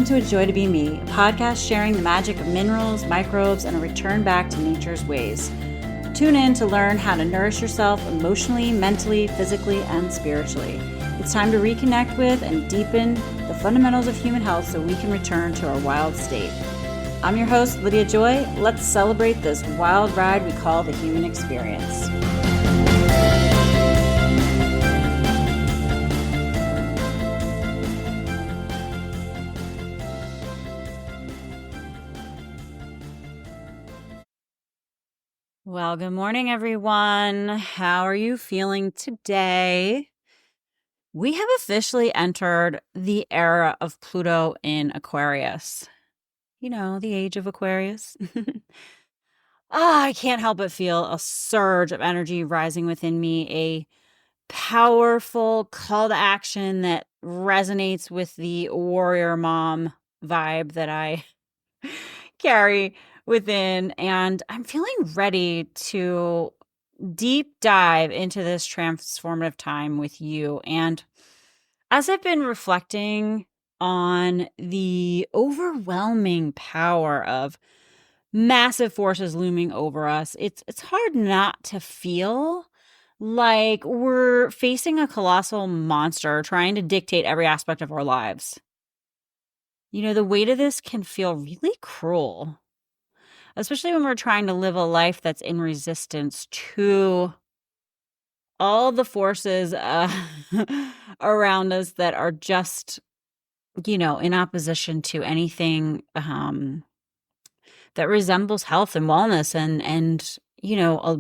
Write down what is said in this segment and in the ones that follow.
welcome to A Joy to Be Me, a podcast sharing the magic of minerals, microbes, and a return back to nature's ways. Tune in to learn how to nourish yourself emotionally, mentally, physically, and spiritually. It's time to reconnect with and deepen the fundamentals of human health so we can return to our wild state. I'm your host, Lydia Joy. Let's celebrate this wild ride we call the human experience. Well, good morning, everyone. How are you feeling today? We have officially entered the era of Pluto in Aquarius. You know, the Age of Aquarius. I can't help but feel a surge of energy rising within me, a powerful call to action that resonates with the warrior mom vibe that I carry within. And I'm feeling ready to deep dive into this transformative time with you. And as I've been reflecting on the overwhelming power of massive forces looming over us, it's hard not to feel like we're facing a colossal monster trying to dictate every aspect of our lives. You know, the weight of this can feel really cruel, especially when we're trying to live a life that's in resistance to all the forces around us that are just, in opposition to anything that resembles health and wellness and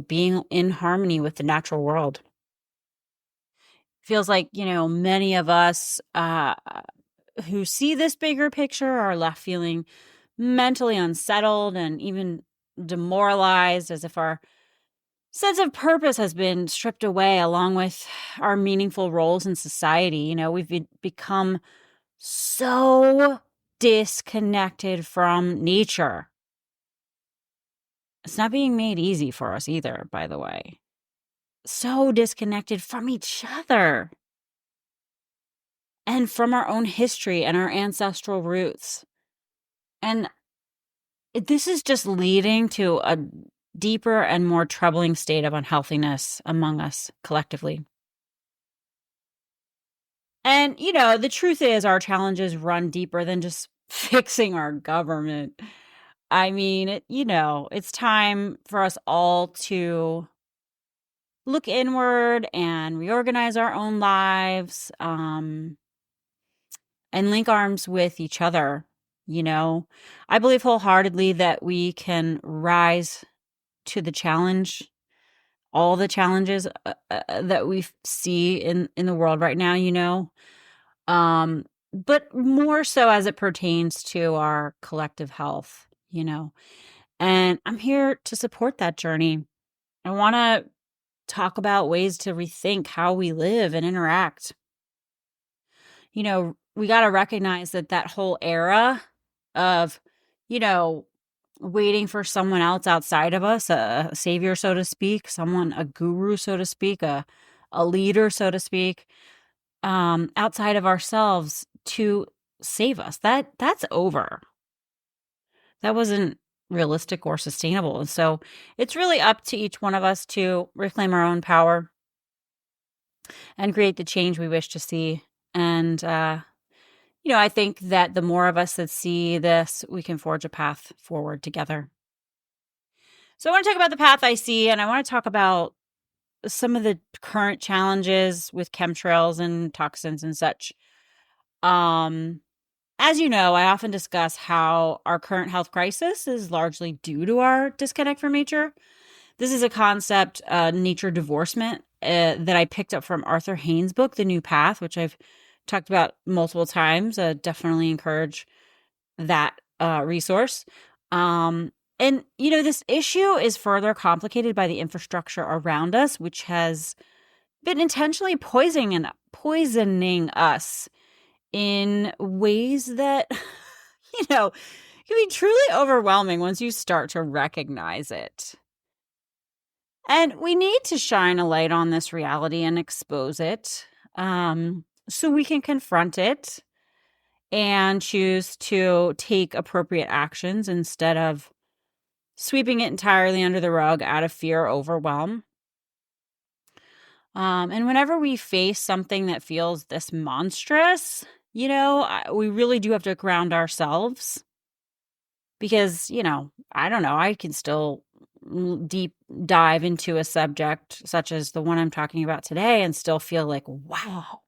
being in harmony with the natural world. Feels like, many of us who see this bigger picture are left feeling mentally unsettled and even demoralized, as if our sense of purpose has been stripped away along with our meaningful roles in society. We've become so disconnected from nature. It's not being made easy for us either, by the way. So disconnected from each other and from our own history and our ancestral roots. And this is just leading to a deeper and more troubling state of unhealthiness among us collectively. And, the truth is our challenges run deeper than just fixing our government. I mean, it's time for us all to look inward and reorganize our own lives, and link arms with each other. I believe wholeheartedly that we can rise to the challenge, all the challenges that we see in the world right now, but more so as it pertains to our collective health, and I'm here to support that journey. I want to talk about ways to rethink how we live and interact. We got to recognize that whole era of, waiting for someone else outside of us, a savior, so to speak, a guru, so to speak, a leader, so to speak, outside of ourselves to save us. That's over. That wasn't realistic or sustainable. And so it's really up to each one of us to reclaim our own power and create the change we wish to see. And, I think that the more of us that see this, we can forge a path forward together. So I want to talk about the path I see, and I want to talk about some of the current challenges with chemtrails and toxins and such. As you know, I often discuss how our current health crisis is largely due to our disconnect from nature. This is a concept, nature divorcement, that I picked up from Arthur Haynes' book, The New Path, which I've talked about multiple times. Definitely encourage that resource. And, this issue is further complicated by the infrastructure around us, which has been intentionally poisoning us in ways that, can be truly overwhelming once you start to recognize it. And we need to shine a light on this reality and expose it, so we can confront it and choose to take appropriate actions instead of sweeping it entirely under the rug out of fear or overwhelm. And whenever we face something that feels this monstrous, we really do have to ground ourselves because, I don't know, I can still deep dive into a subject such as the one I'm talking about today and still feel like, wow,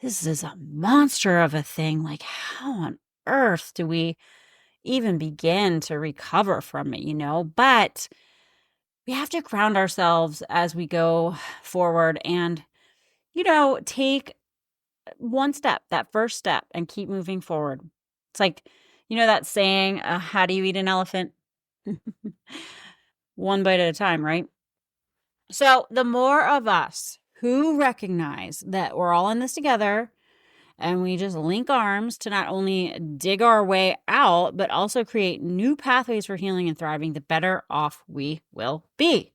this is a monster of a thing. Like, how on earth do we even begin to recover from it, But we have to ground ourselves as we go forward and, take one step, that first step, and keep moving forward. It's like, that saying, how do you eat an elephant? One bite at a time, right? So the more of us who recognize that we're all in this together and we just link arms to not only dig our way out, but also create new pathways for healing and thriving, the better off we will be.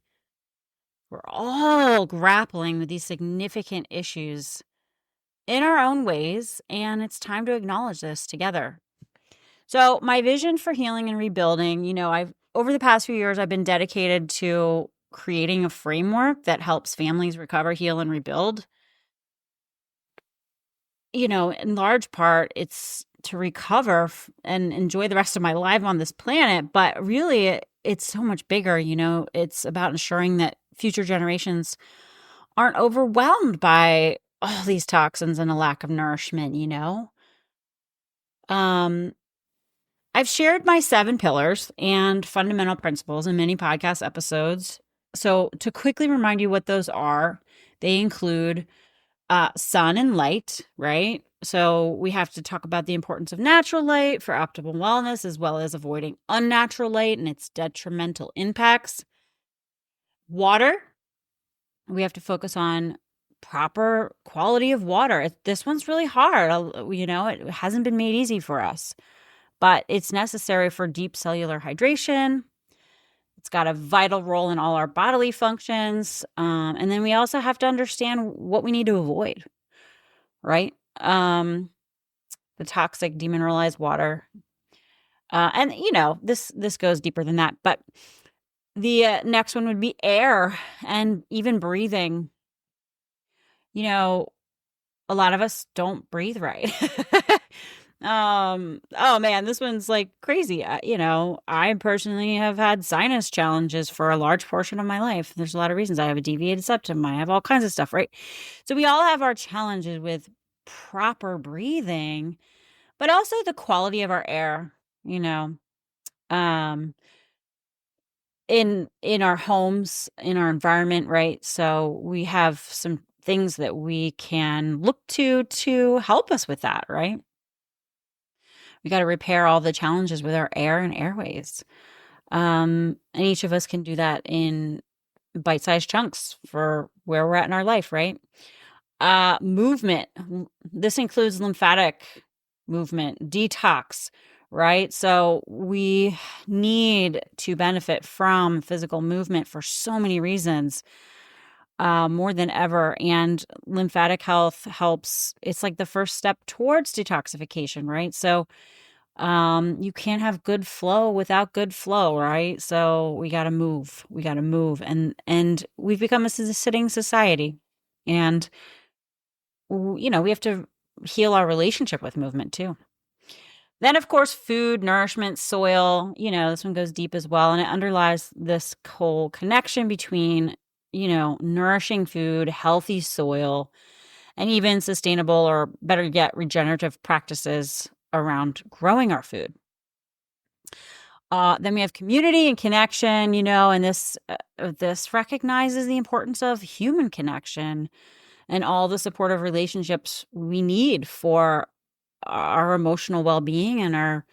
We're all grappling with these significant issues in our own ways, and it's time to acknowledge this together. So my vision for healing and rebuilding, over the past few years, I've been dedicated to creating a framework that helps families recover, heal, and rebuild. In large part, it's to recover and enjoy the rest of my life on this planet. But really, it's so much bigger. It's about ensuring that future generations aren't overwhelmed by all these toxins and a lack of nourishment, I've shared my 7 pillars and fundamental principles in many podcast episodes. So to quickly remind you what those are, they include sun and light, right? So we have to talk about the importance of natural light for optimal wellness, as well as avoiding unnatural light and its detrimental impacts. Water, we have to focus on proper quality of water. This one's really hard. It hasn't been made easy for us, but it's necessary for deep cellular hydration. It's got a vital role in all our bodily functions. And then we also have to understand what we need to avoid, right? The toxic demineralized water. And, this goes deeper than that. But the next one would be air and even breathing. A lot of us don't breathe right. Oh man, this one's like crazy. I personally have had sinus challenges for a large portion of my life. There's a lot of reasons. I have a deviated septum. I have all kinds of stuff, right? So we all have our challenges with proper breathing, but also the quality of our air, um, in our homes, in our environment, right? So we have some things that we can look to help us with that, right? We got to repair all the challenges with our air and airways. And each of us can do that in bite-sized chunks for where we're at in our life, right? Movement. This includes lymphatic movement, detox, right? So we need to benefit from physical movement for so many reasons, more than ever. And lymphatic health helps. It's like the first step towards detoxification, right? So you can't have good flow without good flow, right? So we got to move. And we've become a sitting society. And we have to heal our relationship with movement too. Then, of course, food, nourishment, soil, this one goes deep as well. And it underlies this whole connection between, nourishing food, healthy soil, and even sustainable or better yet, regenerative practices around growing our food. Then we have community and connection, and this recognizes the importance of human connection and all the supportive relationships we need for our emotional well-being and our,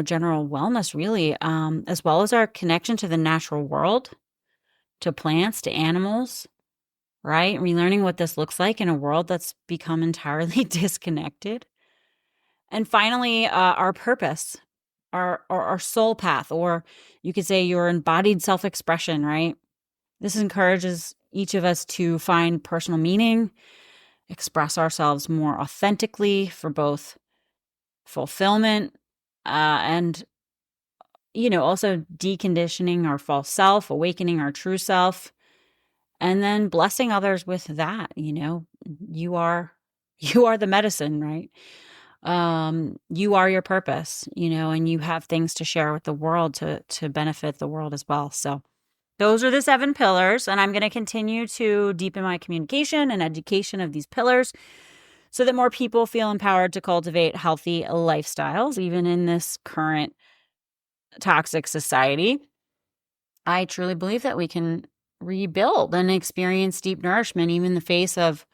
general wellness, really, as well as our connection to the natural world, to plants, to animals, right? Relearning what this looks like in a world that's become entirely disconnected. And finally, our purpose, our soul path, or you could say your embodied self-expression, right? This encourages each of us to find personal meaning, express ourselves more authentically for both fulfillment, and, also deconditioning our false self, awakening our true self, and then blessing others with that. You are you are the medicine, right? You are your purpose, and you have things to share with the world to benefit the world as well. So those are the 7 pillars, and I'm going to continue to deepen my communication and education of these pillars so that more people feel empowered to cultivate healthy lifestyles, even in this current toxic society. I truly believe that we can rebuild and experience deep nourishment, even in the face of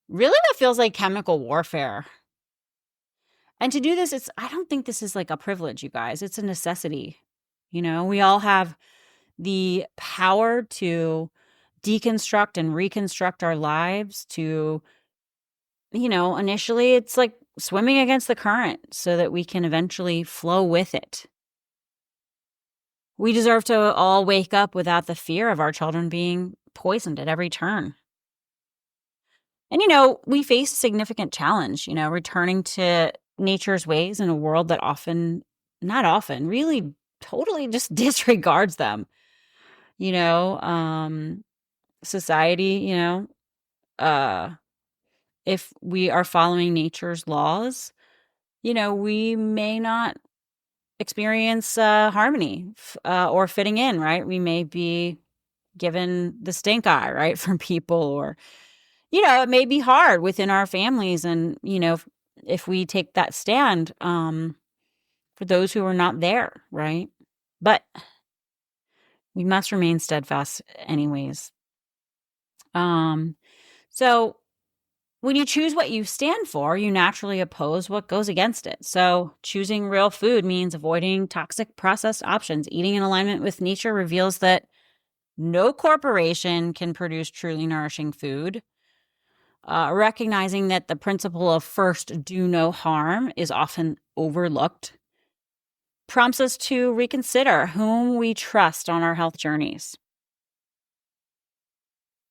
really what feels like chemical warfare. And to do this, I don't think this is like a privilege, you guys. It's a necessity. We all have the power to deconstruct and reconstruct our lives to, initially it's like swimming against the current so that we can eventually flow with it. We deserve to all wake up without the fear of our children being poisoned at every turn. And, we face significant challenge, returning to nature's ways in a world that not often, really totally just disregards them. Society, if we are following nature's laws, we may not experience harmony or fitting in, right? We may be given the stink eye, right, from people, or, it may be hard within our families. And, if we take that stand for those who are not there, right? But we must remain steadfast anyways. So when you choose what you stand for, you naturally oppose what goes against it. So choosing real food means avoiding toxic processed options. Eating in alignment with nature reveals that no corporation can produce truly nourishing food. Recognizing that the principle of first do no harm is often overlooked prompts us to reconsider whom we trust on our health journeys.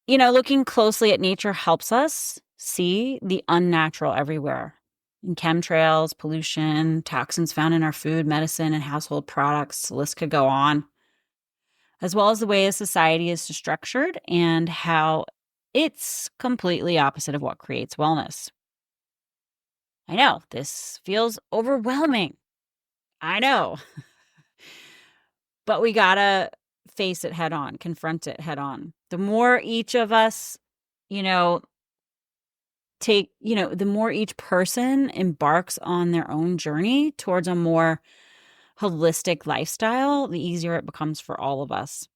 Looking closely at nature helps us see the unnatural everywhere. In chemtrails, pollution, toxins found in our food, medicine, and household products. The list could go on. As well as the way a society is structured and how it's completely opposite of what creates wellness. I know, this feels overwhelming. I know. But we gotta face it head on, confront it head on. The more each of us, the more each person embarks on their own journey towards a more holistic lifestyle, the easier it becomes for all of us.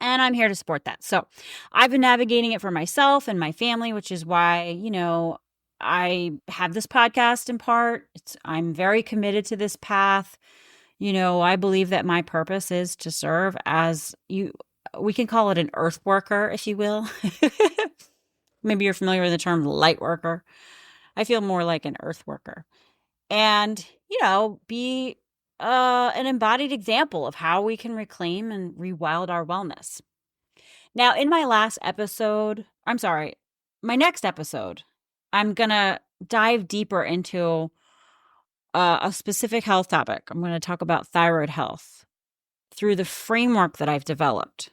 And I'm here to support that. So I've been navigating it for myself and my family, which is why, I have this podcast in part. I'm very committed to this path. I believe that my purpose is to serve as we can call it an earth worker, if you will. Maybe you're familiar with the term light worker. I feel more like an earth worker. And, be an embodied example of how we can reclaim and rewild our wellness. Now, in my next episode, I'm going to dive deeper into a specific health topic. I'm going to talk about thyroid health through the framework that I've developed,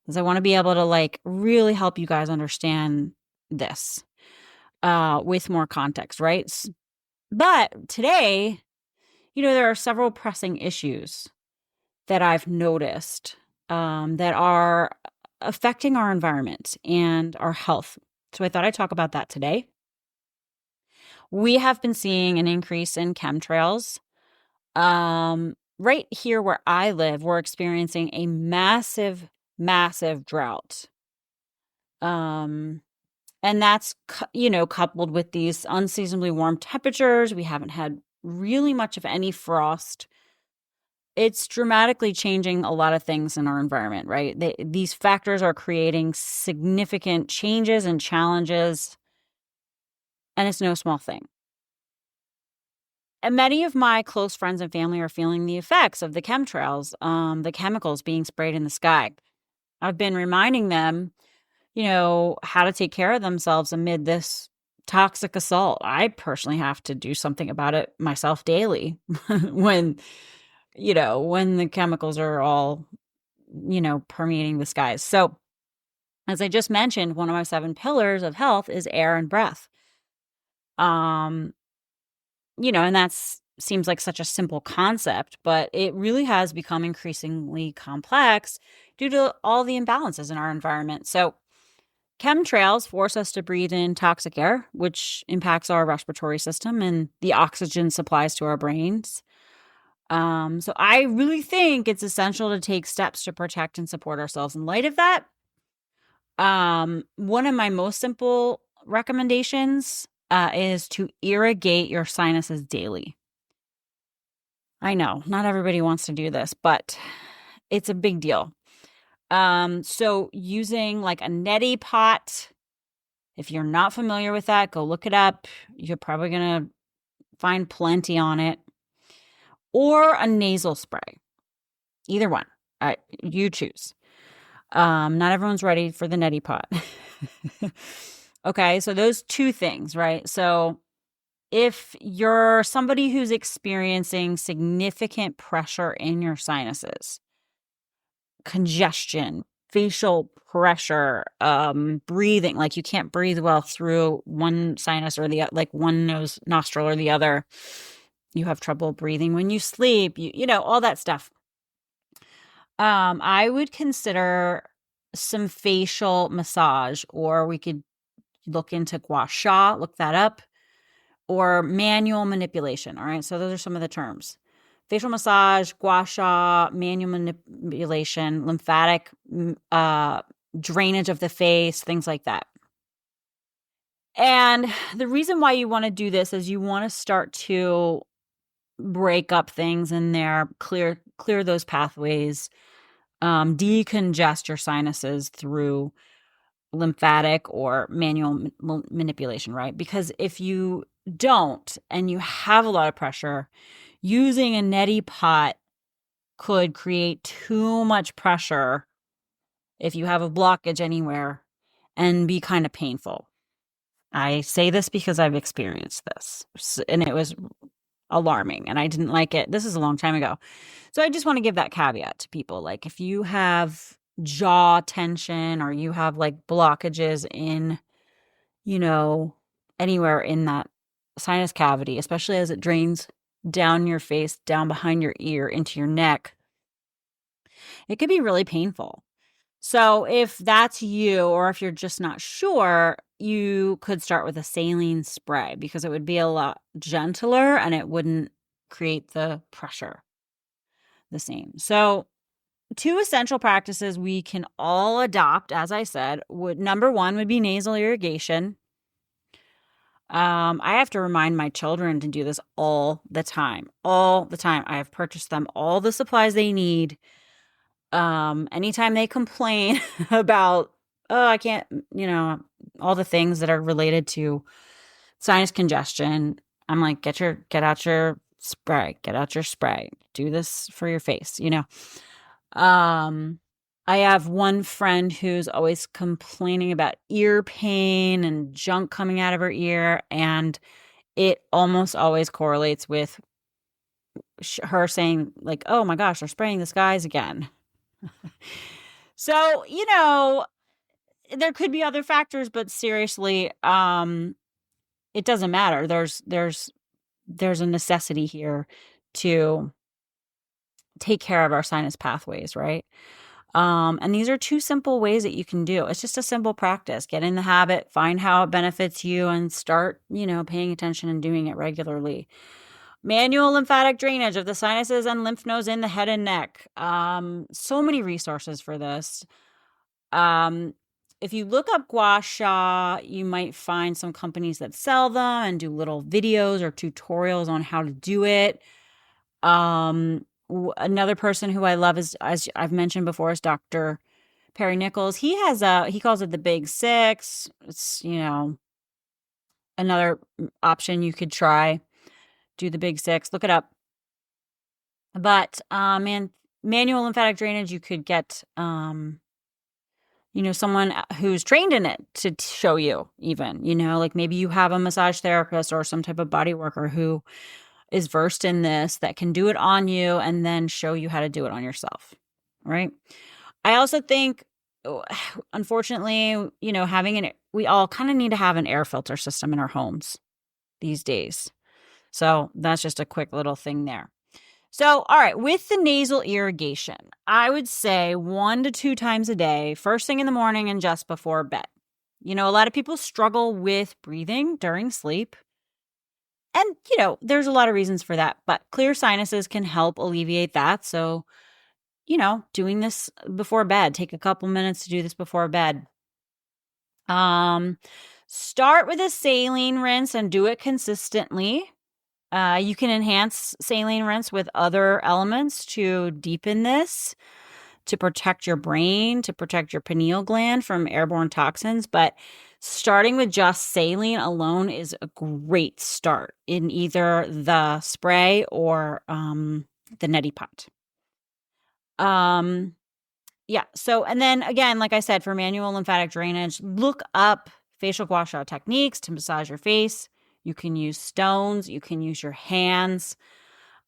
because I want to be able to really help you guys understand this with more context, right? But today, there are several pressing issues that I've noticed that are affecting our environment and our health. So I thought I'd talk about that today. We have been seeing an increase in chemtrails. Right here where I live, we're experiencing a massive, massive drought. And that's, coupled with these unseasonably warm temperatures. We haven't had really much of any frost. It's dramatically changing a lot of things in our environment, right? These factors are creating significant changes and challenges, and it's no small thing. And many of my close friends and family are feeling the effects of the chemtrails, the chemicals being sprayed in the sky. I've been reminding them, how to take care of themselves amid this toxic assault. I personally have to do something about it myself daily when, when the chemicals are all, permeating the skies. So, as I just mentioned, one of my 7 pillars of health is air and breath. And that's seems like such a simple concept, but it really has become increasingly complex due to all the imbalances in our environment. So, chemtrails force us to breathe in toxic air, which impacts our respiratory system and the oxygen supplies to our brains. So I really think it's essential to take steps to protect and support ourselves in light of that. One of my most simple recommendations is to irrigate your sinuses daily. I know not everybody wants to do this, but it's a big deal. So using like a neti pot, if you're not familiar with that, go look it up. You're probably going to find plenty on it. Or a nasal spray. Either one. You choose. Not everyone's ready for the neti pot. Okay, so those 2 things, right? So if you're somebody who's experiencing significant pressure in your sinuses, congestion, facial pressure, breathing, like you can't breathe well through one sinus or like one nostril or the other. You have trouble breathing when you sleep, all that stuff. I would consider some facial massage, or we could look into gua sha, look that up, or manual manipulation. All right. So those are some of the terms: facial massage, gua sha, manual manipulation, lymphatic drainage of the face, things like that. And the reason why you want to do this is you want to start to break up things in there, clear those pathways, decongest your sinuses through lymphatic or manual manipulation, right? Because if you don't and you have a lot of pressure, using a neti pot could create too much pressure if you have a blockage anywhere and be kind of painful. I say this because I've experienced this, and it was alarming and I didn't like it. This is a long time ago. So I just want to give that caveat to people. Like if you have jaw tension or you have like blockages in, anywhere in that sinus cavity, especially as it drains down your face, down behind your ear, into your neck, it could be really painful. So if that's you, or if you're just not sure, you could start with a saline spray because it would be a lot gentler and it wouldn't create the pressure the same. So 2 essential practices we can all adopt, as I said, number 1 would be nasal irrigation. I have to remind my children to do this all the time. All the time. I have purchased them all the supplies they need. Anytime they complain about, oh, I can't, all the things that are related to sinus congestion, I'm like, get out your spray, do this for your face, I have one friend who's always complaining about ear pain and junk coming out of her ear, and it almost always correlates with her saying like, oh my gosh, they're spraying the skies again. So, there could be other factors, but seriously, it doesn't matter. There's a necessity here to take care of our sinus pathways, right? And these are 2 simple ways that you can do. It's just a simple practice. Get in the habit, find how it benefits you, and start, paying attention and doing it regularly. Manual lymphatic drainage of the sinuses and lymph nodes in the head and neck. So many resources for this. If you look up gua sha, you might find some companies that sell them and do little videos or tutorials on how to do it. Another person who I love is, as I've mentioned before, is Dr. Perry Nichols. He calls it the Big Six. It's, another option you could try. Do the Big Six. Look it up. But, manual lymphatic drainage, you could get, someone who's trained in it to show you even, like maybe you have a massage therapist or some type of body worker who is versed in this that can do it on you and then show you how to do it on yourself, right? I also think, unfortunately, we all kind of need to have an air filter system in our homes these days. So that's just a quick little thing there. So, all right, with the nasal irrigation, I would say 1 to 2 times a day, first thing in the morning and just before bed. A lot of people struggle with breathing during sleep. And, there's a lot of reasons for that, but clear sinuses can help alleviate that. So, doing this before bed, take a couple minutes to do this before bed. Start with a saline rinse and do it consistently. You can enhance saline rinse with other elements to deepen this, to protect your brain, to protect your pineal gland from airborne toxins. But starting with just saline alone is a great start in either the spray or the neti pot. Yeah. So, and then again, like I said, for manual lymphatic drainage, look up facial gua sha techniques to massage your face. You can use stones. You can use your hands.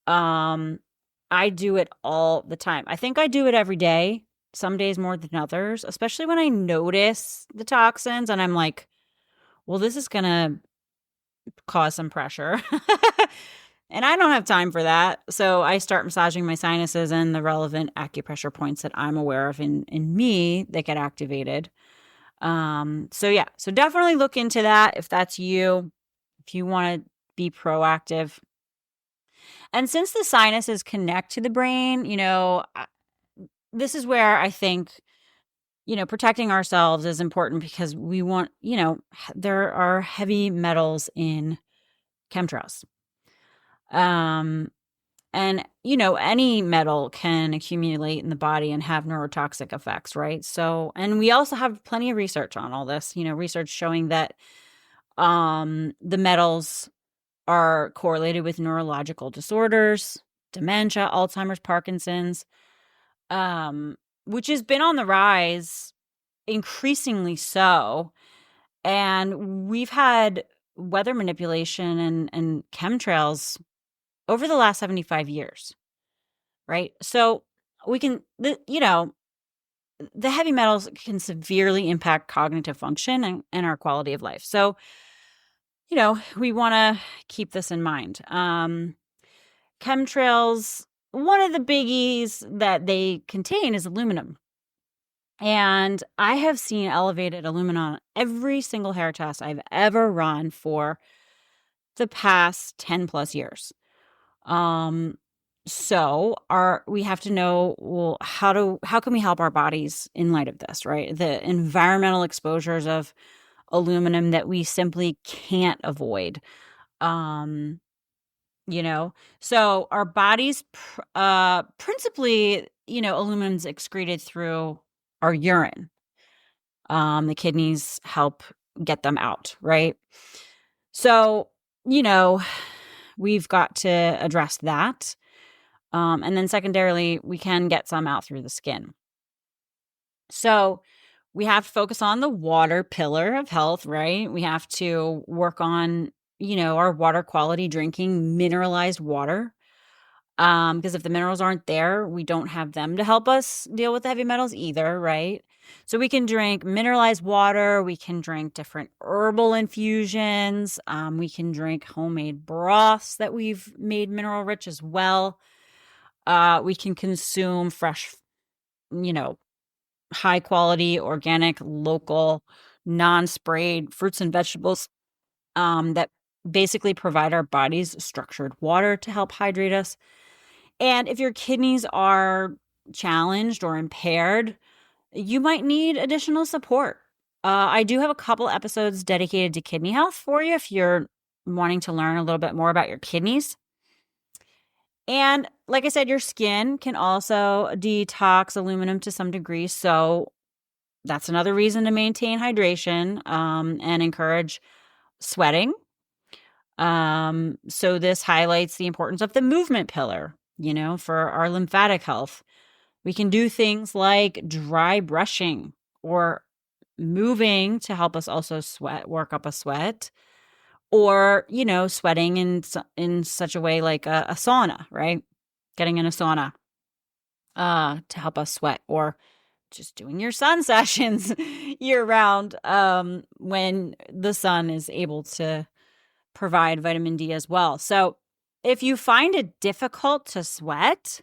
I do it all the time. I think I do it every day, some days more than others, especially when I notice the toxins and I'm like, well, this is going to cause some pressure. And I don't have time for that. So I start massaging my sinuses and the relevant acupressure points that I'm aware of in me that get activated. So definitely look into that if that's you, if you want to be proactive. And since the sinuses connect to the brain, this is where I think, protecting ourselves is important because we want, there are heavy metals in chemtrails. And, any metal can accumulate in the body and have neurotoxic effects, right? So, and we also have plenty of research on all this, research showing that the metals are correlated with neurological disorders, dementia, Alzheimer's, Parkinson's, which has been on the rise, increasingly so. And we've had weather manipulation and chemtrails over the last 75 years, right? So we can, the heavy metals can severely impact cognitive function and our quality of life. So, we want to keep this in mind. Chemtrails, one of the biggies that they contain is aluminum. And I have seen elevated aluminum on every single hair test I've ever run for the past 10 plus years. So we have to know, well, how can we help our bodies in light of this, right? The environmental exposures of aluminum that we simply can't avoid. So our bodies, principally, aluminum's excreted through our urine. The kidneys help get them out, right? So, we've got to address that. And then secondarily, we can get some out through the skin. So we have to focus on the water pillar of health, right? We have to work on, our water quality, drinking mineralized water. Because if the minerals aren't there, we don't have them to help us deal with the heavy metals either, right? So we can drink mineralized water. We can drink different herbal infusions. We can drink homemade broths that we've made mineral rich as well. We can consume fresh, high quality, organic, local, non-sprayed fruits and vegetables that basically provide our bodies structured water to help hydrate us. And if your kidneys are challenged or impaired, you might need additional support. I do have a couple episodes dedicated to kidney health for you if you're wanting to learn a little bit more about your kidneys. And like I said, your skin can also detox aluminum to some degree. So that's another reason to maintain hydration and encourage sweating. So this highlights the importance of the movement pillar, for our lymphatic health. We can do things like dry brushing or moving to help us also work up a sweat, or, sweating in such a way like a sauna, right? Getting in a sauna to help us sweat, or just doing your sun sessions year round when the sun is able to provide vitamin D as well. So if you find it difficult to sweat,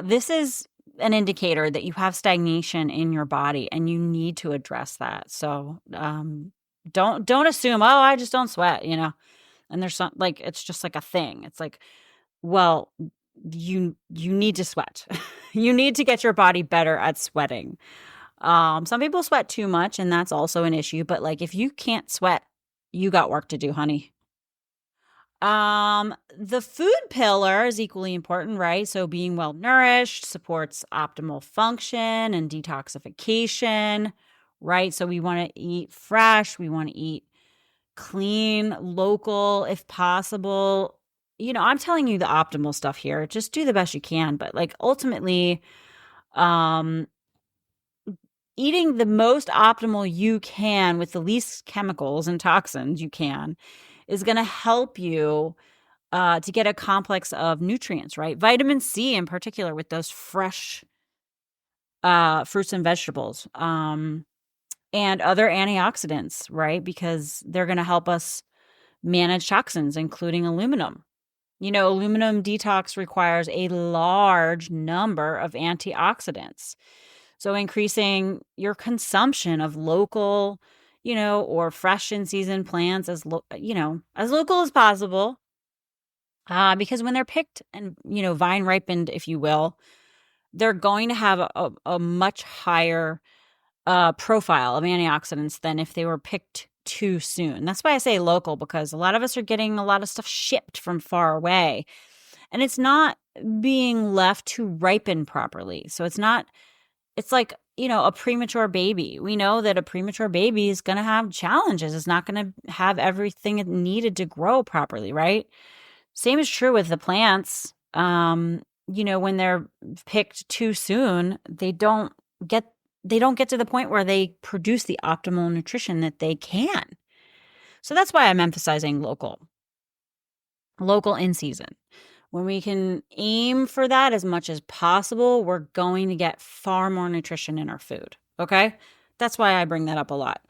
this is an indicator that you have stagnation in your body and you need to address that. So don't assume, oh, I just don't sweat, and there's some, like, it's just like a thing. It's like, well, you need to sweat. You need to get your body better at sweating. Some people sweat too much, and that's also an issue. But like, if you can't sweat, you got work to do, honey. The food pillar is equally important, right? So being well nourished supports optimal function and detoxification, right? So we want to eat fresh. We want to eat clean, local, if possible. I'm telling you the optimal stuff here. Just do the best you can. But like, ultimately, eating the most optimal you can with the least chemicals and toxins you can is going to help you to get a complex of nutrients, right? Vitamin C in particular, with those fresh fruits and vegetables, and other antioxidants, right? Because they're going to help us manage toxins, including aluminum. Aluminum detox requires a large number of antioxidants. So increasing your consumption of local, or fresh in season plants as local as possible. Because when they're picked and, vine ripened, if you will, they're going to have a much higher profile of antioxidants than if they were picked too soon. That's why I say local, because a lot of us are getting a lot of stuff shipped from far away, and it's not being left to ripen properly. So it's like, a premature baby. We know that a premature baby is going to have challenges. It's not going to have everything it needed to grow properly, right? Same is true with the plants. When they're picked too soon, they don't get to the point where they produce the optimal nutrition that they can. So that's why I'm emphasizing local in season. When we can aim for that as much as possible, we're going to get far more nutrition in our food. Okay. That's why I bring that up a lot.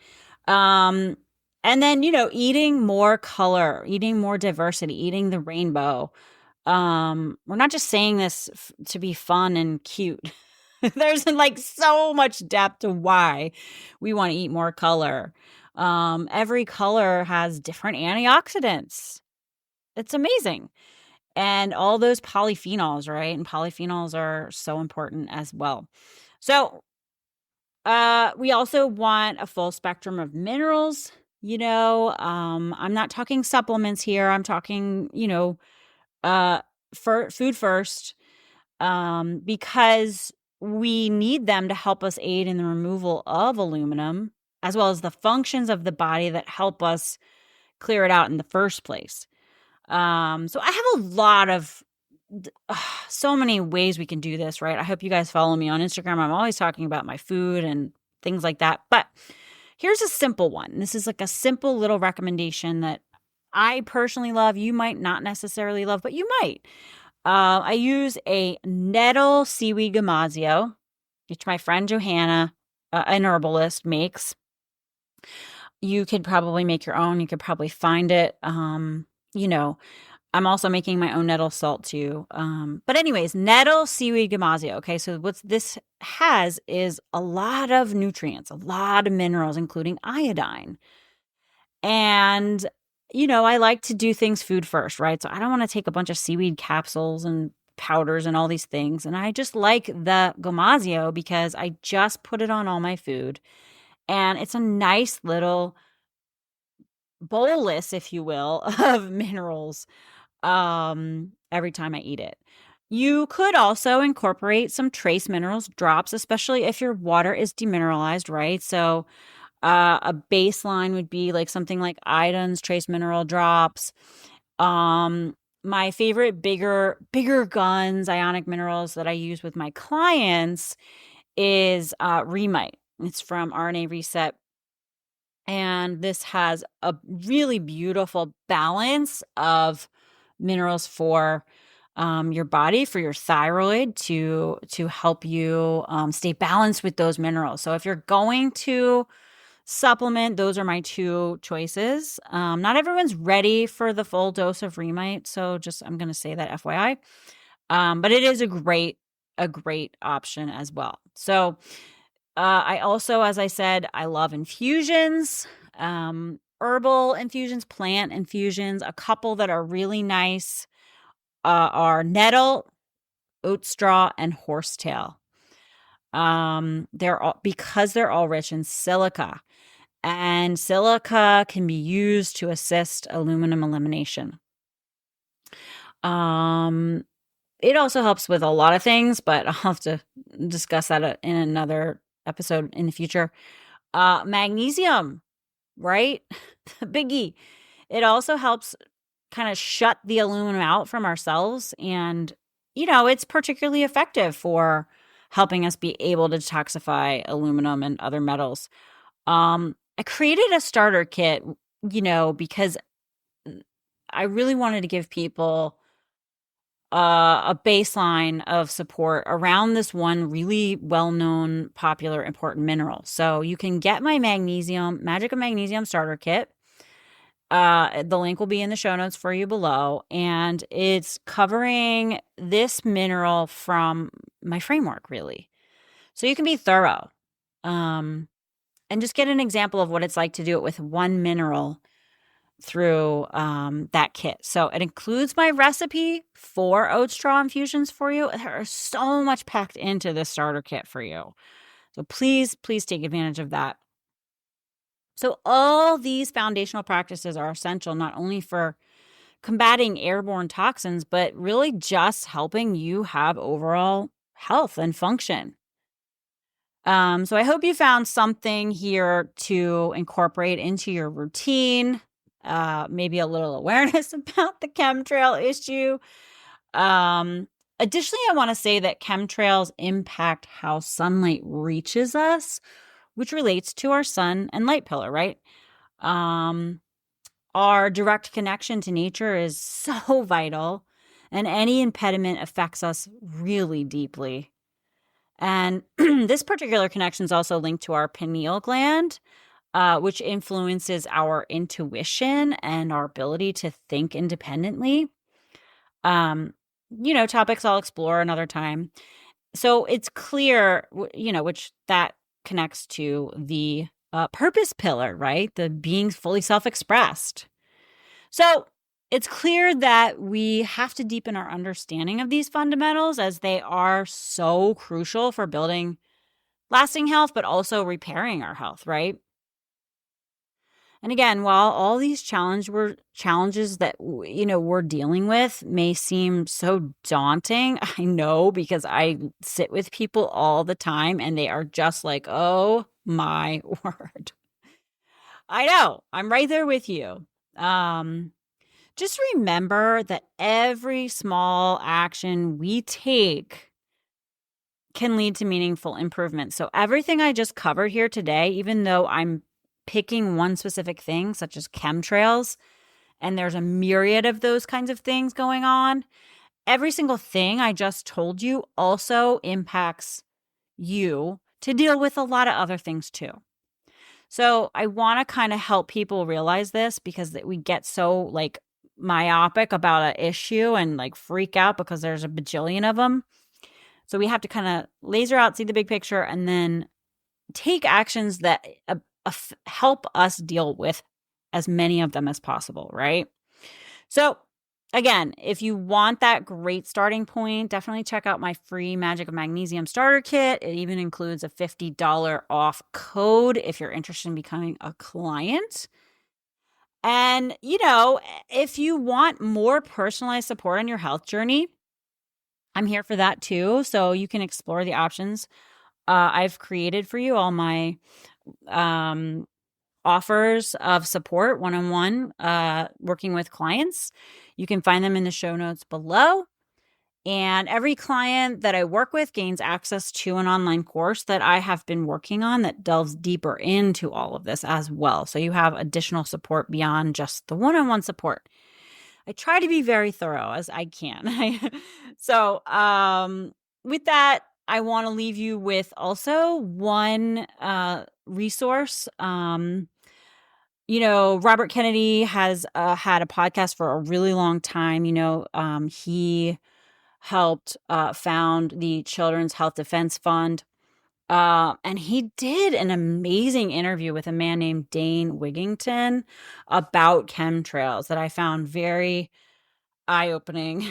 And then, eating more color, eating more diversity, eating the rainbow. We're not just saying this to be fun and cute. There's like so much depth to why we want to eat more color. Every color has different antioxidants. It's amazing. And all those polyphenols, right? And polyphenols are so important as well. So we also want a full spectrum of minerals. I'm not talking supplements here. I'm talking, for food first, because we need them to help us aid in the removal of aluminum, as well as the functions of the body that help us clear it out in the first place. So I have a lot of so many ways we can do this, right? I hope you guys follow me on Instagram. I'm always talking about my food and things like that. But here's a simple one. This is like a simple little recommendation that I personally love. You might not necessarily love, but you might. I use a nettle seaweed gamasio, which my friend Johanna, an herbalist, makes. You could probably make your own. You could probably find it. I'm also making my own nettle salt too. But anyways, nettle seaweed gamasio. Okay, so what this has is a lot of nutrients, a lot of minerals, including iodine. And, I like to do things food first, right? So I don't want to take a bunch of seaweed capsules and powders and all these things. And I just like the gamasio because I just put it on all my food. And it's a nice little bolus, if you will, of minerals every time I eat it. You could also incorporate some trace minerals drops, especially if your water is demineralized, right? So a baseline would be like something like Iodin's trace mineral drops. My favorite bigger guns ionic minerals that I use with my clients is Remite. It's from RNA Reset. And this has a really beautiful balance of minerals for your body, for your thyroid, to help you stay balanced with those minerals. So if you're going to supplement, those are my two choices. Not everyone's ready for the full dose of Remite, so just I'm going to say that FYI. But it is a great option as well. So I also, as I said, I love infusions, herbal infusions, plant infusions. A couple that are really nice are nettle, oat straw, and horsetail. Because they're all rich in silica, and silica can be used to assist aluminum elimination. It also helps with a lot of things, but I'll have to discuss that in another episode in the future. Magnesium, right? The biggie. It also helps kind of shut the aluminum out from our cells. And, it's particularly effective for helping us be able to detoxify aluminum and other metals. I created a starter kit, because I really wanted to give people a baseline of support around this one really well-known, popular, important mineral. So you can get my Magic of Magnesium starter kit. The link will be in the show notes for you below, and it's covering this mineral from my framework, really. So you can be thorough, and just get an example of what it's like to do it with one mineral through that kit. So it includes my recipe for oat straw infusions for you. There's so much packed into this starter kit for you. So please take advantage of that. So all these foundational practices are essential not only for combating airborne toxins, but really just helping you have overall health and function. So I hope you found something here to incorporate into your routine. Maybe a little awareness about the chemtrail issue. Additionally, I want to say that chemtrails impact how sunlight reaches us, which relates to our sun and light pillar, right? Our direct connection to nature is so vital, and any impediment affects us really deeply. And this particular connection is also linked to our pineal gland, which influences our intuition and our ability to think independently. Topics I'll explore another time. So it's clear, which that connects to the purpose pillar, right? The being fully self-expressed. So it's clear that we have to deepen our understanding of these fundamentals, as they are so crucial for building lasting health, but also repairing our health, right? And again, while all these challenges that we're dealing with may seem so daunting, I know, because I sit with people all the time and they are just like, "Oh my word." I know. I'm right there with you. Just remember that every small action we take can lead to meaningful improvement. So everything I just covered here today, even though I'm picking one specific thing, such as chemtrails, and there's a myriad of those kinds of things going on, every single thing I just told you also impacts you to deal with a lot of other things too. So I want to kind of help people realize this, because we get so myopic about an issue and freak out because there's a bajillion of them. So we have to kind of laser out, see the big picture, and then take actions that help us deal with as many of them as possible, right? So again, if you want that great starting point, definitely check out my free Magic of Magnesium starter kit. It even includes a $50 off code if you're interested in becoming a client. And, if you want more personalized support on your health journey, I'm here for that too. So you can explore the options I've created for you, all my offers of support one-on-one, working with clients. You can find them in the show notes below. And every client that I work with gains access to an online course that I have been working on that delves deeper into all of this as well. So you have additional support beyond just the one-on-one support. I try to be very thorough as I can. So, with that, I want to leave you with also one resource. Robert Kennedy has had a podcast for a really long time. He helped found the Children's Health Defense Fund. And he did an amazing interview with a man named Dane Wigington about chemtrails that I found very eye-opening.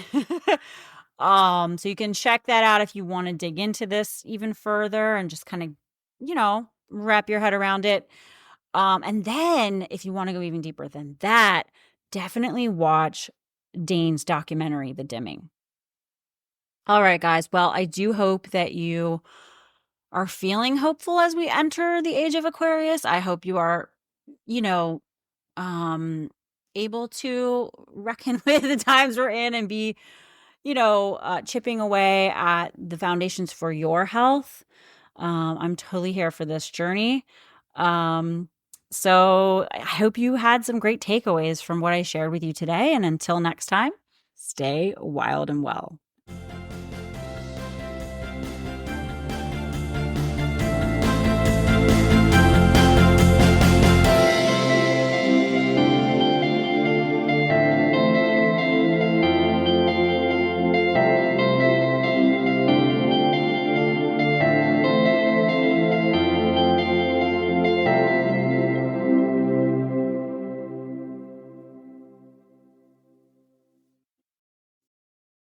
So you can check that out if you want to dig into this even further and just kind of, wrap your head around it. And then if you want to go even deeper than that, definitely watch Dane's documentary, The Dimming. All right, guys. Well, I do hope that you are feeling hopeful as we enter the age of Aquarius. I hope you are, you know, able to reckon with the times we're in and be, chipping away at the foundations for your health. I'm totally here for this journey. So I hope you had some great takeaways from what I shared with you today. And until next time, stay wild and well.